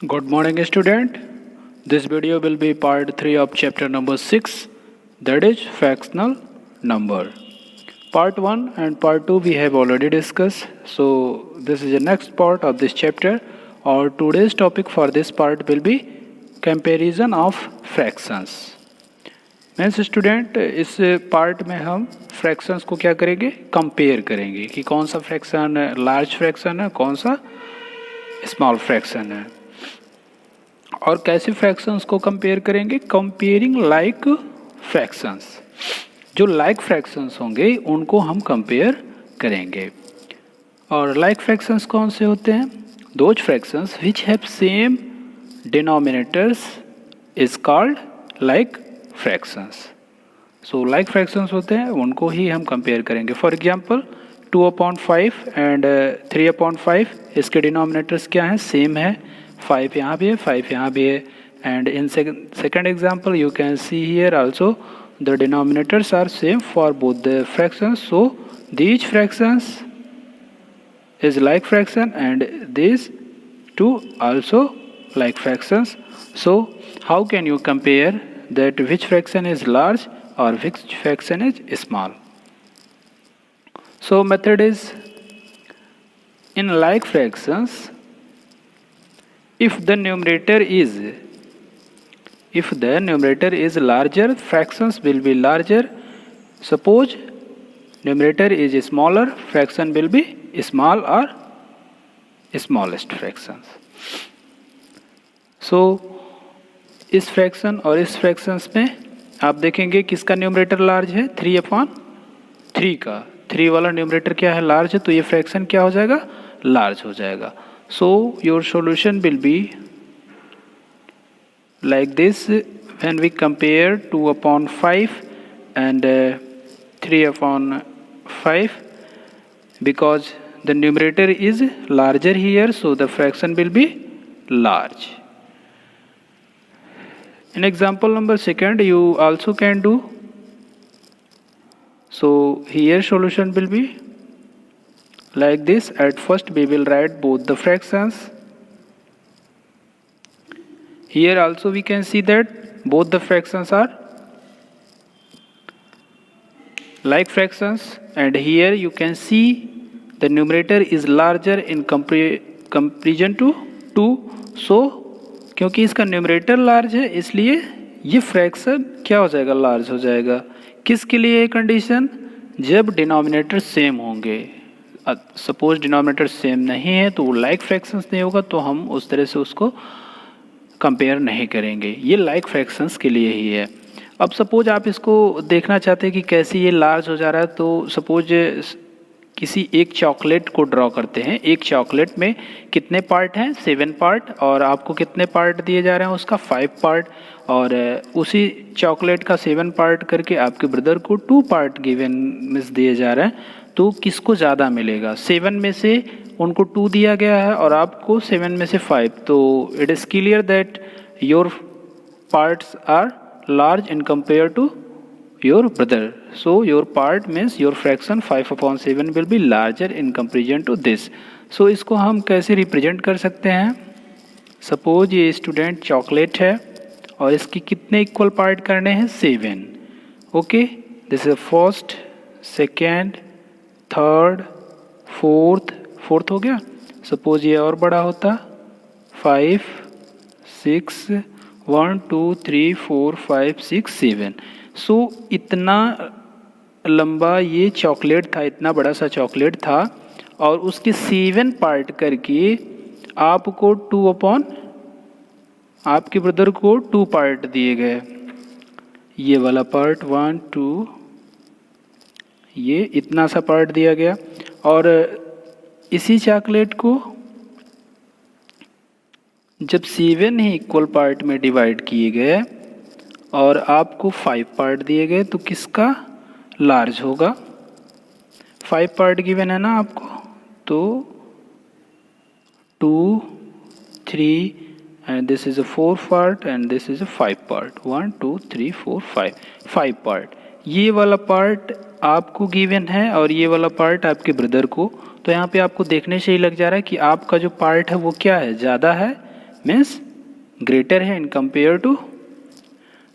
Good morning, student. This video will be part 3 of chapter number 6, that is fractional number. Part 1 and part 2 we have already discussed. So this is the next part of this chapter. Our today's topic for this part will be comparison of fractions. Means student इस part में हम fractions को क्या करेंगे, compare करेंगे कि कौन सा फ्रैक्शन लार्ज फ्रैक्शन है, कौन सा स्मॉल फ्रैक्शन है, और कैसे फ्रैक्शंस को कंपेयर करेंगे. कंपेयरिंग लाइक फ्रैक्शंस, जो लाइक फ्रैक्शंस होंगे उनको हम कंपेयर करेंगे. और लाइक फ्रैक्शंस कौन से होते हैं? Those fractions which have same denominators is called like fractions. So like fractions होते हैं, उनको ही हम कंपेयर करेंगे. फॉर एग्जांपल 2/5 एंड 3/5, इसके डिनोमिनेटर्स क्या हैं? सेम है. 5 यहाँ भी है, 5 यहाँ भी है. And in second example you can see here also the denominators are same for both the fractions. So these fractions is like fraction and these two also like fractions. So how can you compare that which fraction is large or which fraction is small? So method is, in like fractions, if the numerator is larger, fractions will be larger. Suppose numerator is smaller, fraction will be small or smallest fractions. So इस fraction और इस fractions में आप देखेंगे किसका numerator large है? 3/3 का. 3 वाला न्यूमरेटर क्या है? लार्ज है. तो ये फ्रैक्शन क्या हो जाएगा? लार्ज हो जाएगा. So your solution will be like this when we compare 2/5 and 3/5, because the numerator is larger here, so the fraction will be large. In example number 2 you also can do. So here solution will be like this. At first we will write both the fractions. Here also we can see that both the fractions are like fractions, and here you can see the numerator is larger in comparison to 2. So क्योंकि इसका numerator large है इसलिए ये fraction क्या हो जाएगा? Large हो जाएगा. किसके लिए ये कंडीशन? जब डिनोमिनेटर सेम होंगे. सपोज डिनोमिनेटर सेम नहीं है तो वो लाइक फ्रैक्शंस नहीं होगा, तो हम उस तरह से उसको कंपेयर नहीं करेंगे. ये लाइक फ्रैक्शंस के लिए ही है. अब सपोज आप इसको देखना चाहते हैं कि कैसे ये लार्ज हो जा रहा है, तो सपोज किसी एक चॉकलेट को ड्रॉ करते हैं. एक चॉकलेट में कितने पार्ट हैं? 7 पार्ट. और आपको कितने पार्ट दिए जा रहे हैं? उसका 5 पार्ट. और उसी चॉकलेट का 7 पार्ट करके आपके ब्रदर को 2 पार्ट गिवन मिस दिए जा रहे हैं. तो किसको ज़्यादा मिलेगा? 7 में से उनको 2 दिया गया है और आपको 7 में से 5. तो it is clear that your parts are large in compared to your brother. So your part means your fraction 5/7 will be larger in comparison to this. So इसको हम कैसे रिप्रेजेंट कर सकते हैं? सपोज ये स्टूडेंट चॉकलेट है और इसकी कितने इक्वल पार्ट करने हैं? 7. Okay, this is first, second, third, fourth हो गया. सपोज ये और बड़ा होता 5, 6, 1 2 3 4 5 6 7. सो इतना लंबा ये चॉकलेट था, इतना बड़ा सा चॉकलेट था, और उसके 7 पार्ट करके आपको आपके ब्रदर को 2 पार्ट दिए गए. ये वाला पार्ट 1 2, ये इतना सा पार्ट दिया गया. और इसी चॉकलेट को जब 7 ही इक्वल पार्ट में डिवाइड किए गए और आपको 5 पार्ट दिए गए, तो किसका लार्ज होगा? 5 पार्ट गिवन है ना आपको, तो 2 3 and this is a 4 part and this is a 5 part. 1 2 3 4 5 part. ये वाला पार्ट आपको गिवन है और ये वाला पार्ट आपके ब्रदर को. तो यहाँ पे आपको देखने से ही लग जा रहा है कि आपका जो पार्ट है वो क्या है? ज़्यादा है मीन्स ग्रेटर है in compare to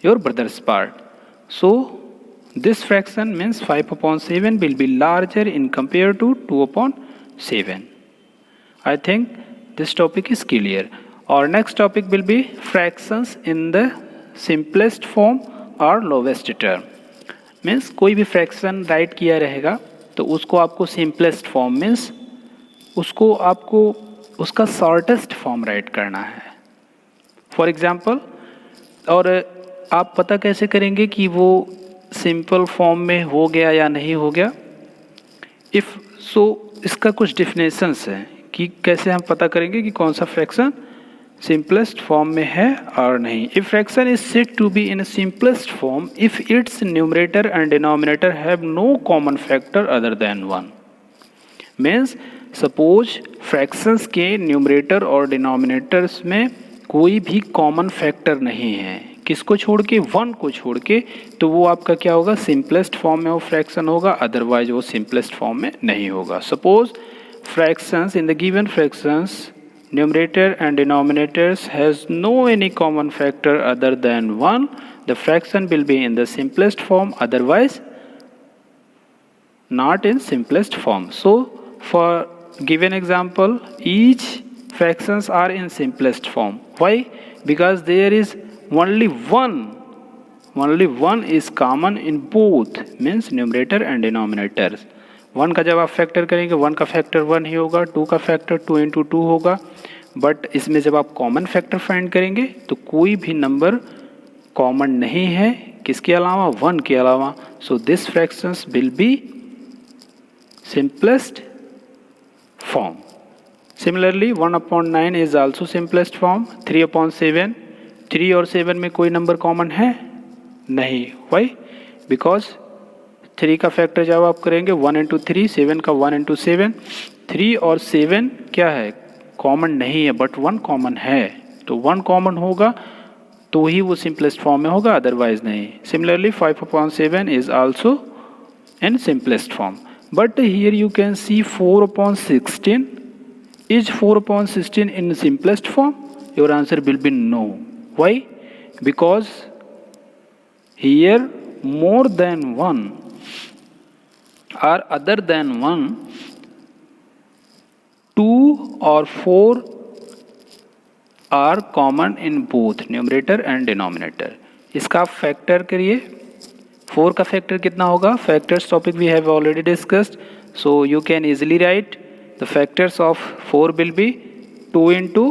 your brother's part. So this fraction means 5/7 will be larger in compare to 2/7. I think this topic is clear. Our next topic will be fractions in the simplest form or lowest term. Means कोई भी fraction right किया रहेगा तो उसको आपको simplest form means उसको आपको उसका shortest form राइट करना है. For example, और आप पता कैसे करेंगे कि वो सिंपल फॉर्म में हो गया या नहीं हो गया? इफ़ सो इसका कुछ डिफिनेशंस है कि कैसे हम पता करेंगे कि कौन सा फ्रैक्शन सिंपलेस्ट फॉर्म में है और नहीं. If fraction is said to be in simplest form if its numerator and denominator have no common factor other than 1. Means suppose fractions के न्यूमरेटर और डिनोमिनेटर्स में कोई भी कॉमन फैक्टर नहीं है, किसको छोड़ के? 1 को छोड़ के. तो वो आपका क्या होगा? सिंपलेस्ट फॉर्म में वो फ्रैक्शन होगा, अदरवाइज वो सिंपलेस्ट फॉर्म में नहीं होगा. Suppose fractions in the given fractions numerator and denominators has no any common factor other than 1, the fraction will be in the simplest form, otherwise not in simplest form. So for given example, each fractions are in simplest form. Why? Because there is only one is common in both, means numerator and denominators. 1 का जब आप factor करेंगे 1 का factor 1 ही होगा, 2 का factor 2 into 2 होगा. But इसमें जब आप कॉमन फैक्टर फाइंड करेंगे तो कोई भी नंबर कॉमन नहीं है, किसके अलावा? 1 के अलावा. So this fractions will be simplest form. Similarly 1/9 is also simplest form. 3/7, 3 और 7 में कोई नंबर कॉमन है नहीं. Why? Because 3 का फैक्टर जब आप करेंगे 1 into 3, 7 का 1 into 7, 3 और 7 क्या है? कॉमन नहीं है, बट 1 कॉमन है. तो 1 कॉमन होगा तो ही वो सिंपलेस्ट फॉर्म में होगा, अदरवाइज नहीं. Similarly 5/7 is also in simplest form. But here you can see 4/16. Is 4/16 in simplest form? Your answer will be no. Why? Because here more than 1 or other than 1, 2 or 4 are common in both numerator and denominator. इसका आप factor करिए. 4 का factor कितना होगा? Factors topic we have already discussed, so you can easily write the factors of 4 will be 2 into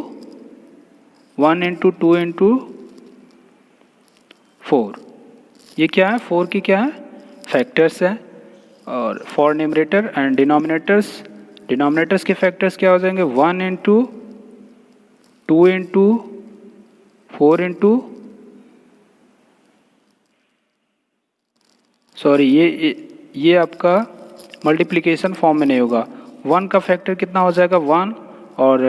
1 into 2 into 4. ये क्या है? 4 की क्या है? फैक्टर्स है. और फॉर न्यूमरेटर एंड डिनोमिनेटर्स के फैक्टर्स क्या हो जाएंगे? 1 into 2 into 4 into सॉरी ये आपका मल्टीप्लिकेशन फॉर्म में नहीं होगा. 1 का फैक्टर कितना हो जाएगा? 1. और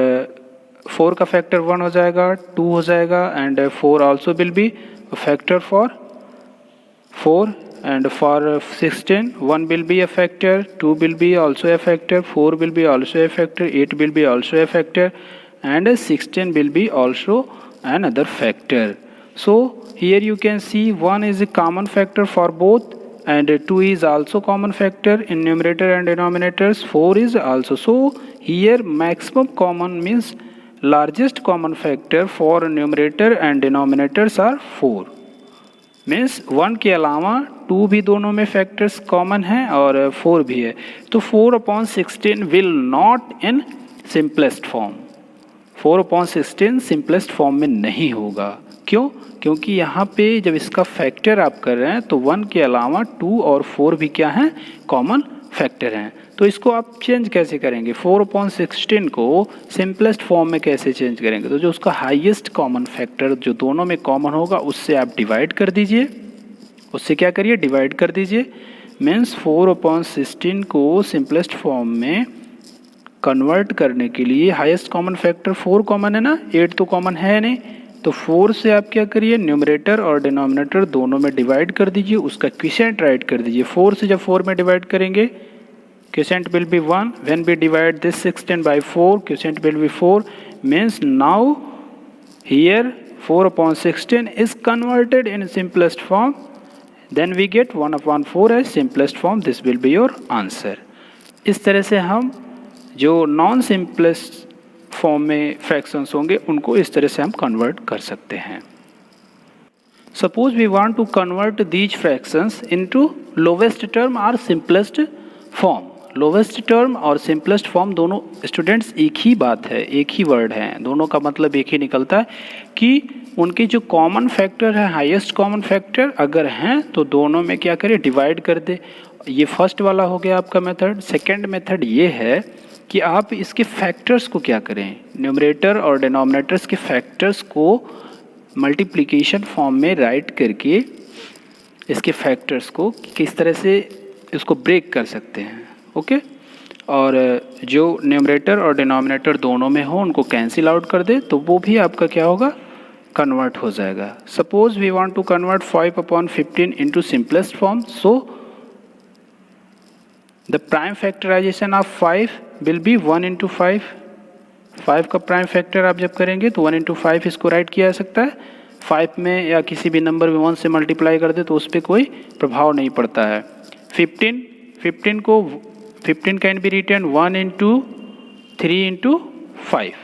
4 का फैक्टर 1 हो जाएगा, 2 हो जाएगा, and 4 also will be a factor for 4. And for 16 1 will be a factor, 2 will be also a factor, 4 will be also a factor, 8 will be also a factor, and 16 will be also another factor. So here you can see 1 is a common factor for both, and 2 is also common factor in numerator and denominators. 4 is also. So here maximum common means largest common factor for numerator and denominators are 4. Means 1 के अलावा 2 भी दोनों में factors common है और 4 भी है. तो 4/16 will not in simplest form. 4/16 simplest form में नहीं होगा. क्यों? क्योंकि यहाँ पे जब इसका फैक्टर आप कर रहे हैं तो 1 के अलावा 2 और 4 भी क्या हैं? कॉमन फैक्टर हैं. तो इसको आप चेंज कैसे करेंगे? 4/16 को सिंपलेस्ट फॉर्म में कैसे चेंज करेंगे? तो जो उसका हाईएस्ट कॉमन फैक्टर जो दोनों में कॉमन होगा उससे आप डिवाइड कर दीजिए. उससे क्या करिए? डिवाइड कर दीजिए. मीन्स 4/16 को सिंपलेस्ट फॉर्म में कन्वर्ट करने के लिए हाईएस्ट कॉमन फैक्टर 4 कॉमन है ना, 8 तो कॉमन है नहीं. तो 4 से आप क्या करिए? न्यूमरेटर और डिनोमिनेटर दोनों में डिवाइड कर दीजिए, उसका क्विसेंट राइट कर दीजिए. 4 से जब 4 में डिवाइड करेंगे quotient will be 1. When we divide this 16 by 4 quotient will be 4. Means now Here 4/16 is converted in simplest form. Then we get 1/4 as simplest form. This will be your answer. इस तरह से हम जो non simplest form में fractions होंगे उनको इस तरह से हम कन्वर्ट कर सकते हैं. Suppose we want to convert these fractions into lowest term और सिंपलेस्ट फॉर्म. लोवेस्ट टर्म और सिंपलेस्ट फॉर्म दोनों स्टूडेंट्स एक ही बात है, एक ही वर्ड है, दोनों का मतलब एक ही निकलता है कि उनके जो कॉमन फैक्टर है, हाईएस्ट कॉमन फैक्टर अगर हैं तो दोनों में क्या करें, डिवाइड कर दे. ये फर्स्ट वाला हो गया आपका मेथड. सेकंड मेथड ये है कि आप इसके फैक्टर्स को क्या करें, न्यूमरेटर और डिनोमिनेटर्स के फैक्टर्स को मल्टीप्लिकेशन फॉर्म में राइट करके इसके फैक्टर्स को किस तरह से इसको ब्रेक कर सकते हैं. ओके और जो न्यूमरेटर और डिनोमिनेटर दोनों में हो उनको कैंसिल आउट कर दे तो वो भी आपका क्या होगा, कन्वर्ट हो जाएगा. Suppose we want to convert 5/15 into simplest form. So the prime factorization of 5 will be 1 into 5. 5 का प्राइम फैक्टर आप जब करेंगे तो 1 इंटू 5 इसको राइट किया जा सकता है. 5 में या किसी भी नंबर में 1 से मल्टीप्लाई कर दे तो उस पर कोई प्रभाव नहीं पड़ता है. 15 can be written 1 into 3 into 5.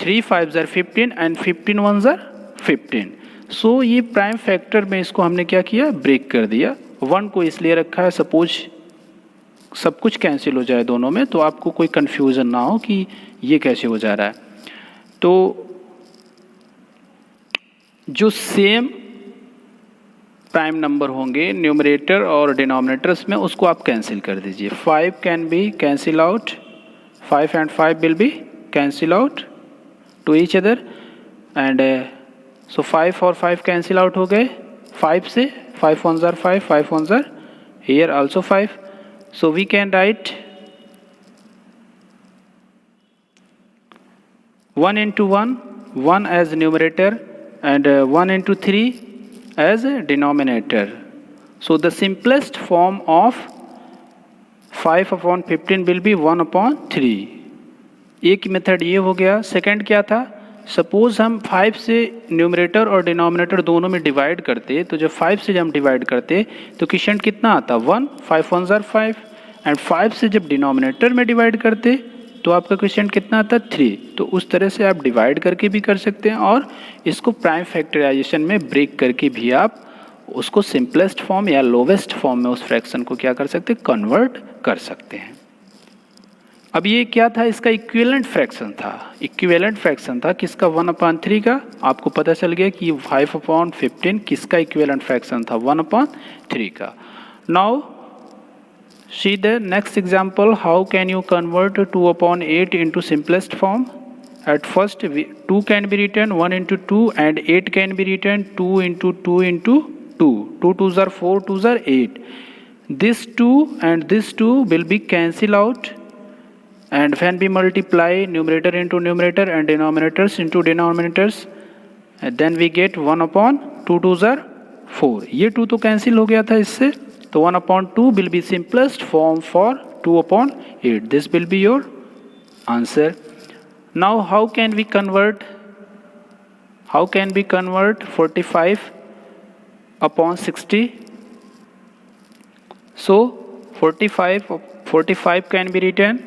3 5s are 15 and 15 1s are 15. So ये प्राइम फैक्टर में इसको हमने क्या किया, ब्रेक कर दिया. 1 को इसलिए रखा है सपोज सब कुछ कैंसिल हो जाए दोनों में तो आपको कोई कन्फ्यूज़न ना हो कि ये कैसे हो जा रहा है. तो जो सेम प्राइम नंबर होंगे न्यूमरेटर और डिनोमिनेटर्स में उसको आप कैंसिल कर दीजिए. 5 can be cancel out, 5 and 5 will be cancel out to each other and so 5 और 5 कैंसिल आउट हो गए. 5 से 5 1s are 5, 5 1s are here also 5. So we can write 1 into 1, 1 as numerator and 1 into 3 as a denominator. So the simplest form of 5/15 will be 1/3. एक method ये हो गया. Second क्या था, सपोज हम 5 से न्यूमरेटर और डिनोमिनेटर दोनों में डिवाइड करते तो जब 5 से जब हम डिवाइड करते तो क्वेश्चन कितना आता, 1, 5 1s are 5 एंड 5 से जब डिनोमिनेटर में डिवाइड करते तो आपका क्वेश्चन कितना आता, 3. तो उस तरह से आप डिवाइड करके भी कर सकते हैं और इसको प्राइम फैक्टराइजेशन में ब्रेक करके भी आप उसको सिंपलेस्ट फॉर्म या लोवेस्ट फॉर्म में उस फ्रैक्शन को क्या कर सकते हैं, कन्वर्ट कर सकते हैं. अब ये क्या था, इसका इक्विवेलेंट फ्रैक्शन था. इक्विवेलेंट फ्रैक्शन था किसका, 1/3 का. आपको पता चल गया कि 5/15 किसका इक्विवेलेंट फ्रैक्शन था, 1/3 का. Now see the next example, how can you convert 2/8 into simplest form. At first 2 can be written 1 into 2 and 8 can be written 2 into 2 into 2. 2 2s are 4, 2s are 8. This 2 and this 2 will be cancel out and when we multiply numerator into numerator and denominators into denominators and then we get 1/2, 2s are 4. ये 2 तो cancel हो गया था इससे तो 1/2 will be simplest form for 2/8. This will be your answer. Now how can we convert 45/60? So 45 can be written.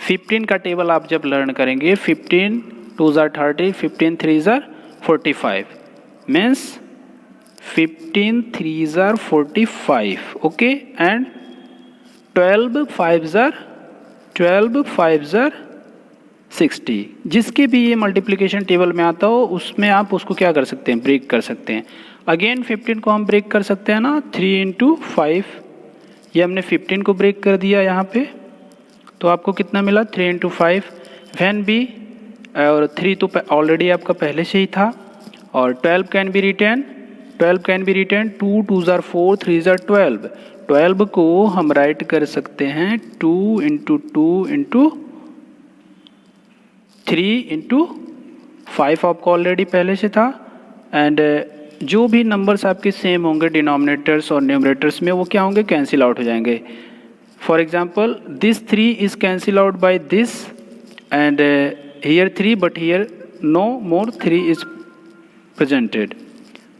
15 का table आप जब लर्न करेंगे, 15 2s are 30, 15 3s are 45 means 15 3s are 45. Okay, and 12 5s are 60. जिसके भी ये multiplication table में आता हो उसमें आप उसको क्या कर सकते हैं, ब्रेक कर सकते हैं. अगेन 15 को हम ब्रेक कर सकते हैं ना, 3 into 5. ये हमने 15 को ब्रेक कर दिया यहाँ पे तो आपको कितना मिला, 3 into 5. वैन बी और 3 तो ऑलरेडी आपका पहले से ही था. और 12 can be return 2 2s are 4, 3s are 12. 12 को हम राइट कर सकते हैं 2 into 2 into 3 into 5 आपको ऑलरेडी पहले से था. एंड जो भी नंबर्स आपके सेम होंगे डिनोमिनेटर्स और न्यूमरेटर्स में वो क्या होंगे, कैंसिल आउट हो जाएंगे. For example this 3 is cancel out by this and here 3, but here no more 3 is presented.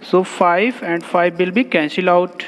So 5 and 5 will be cancelled out.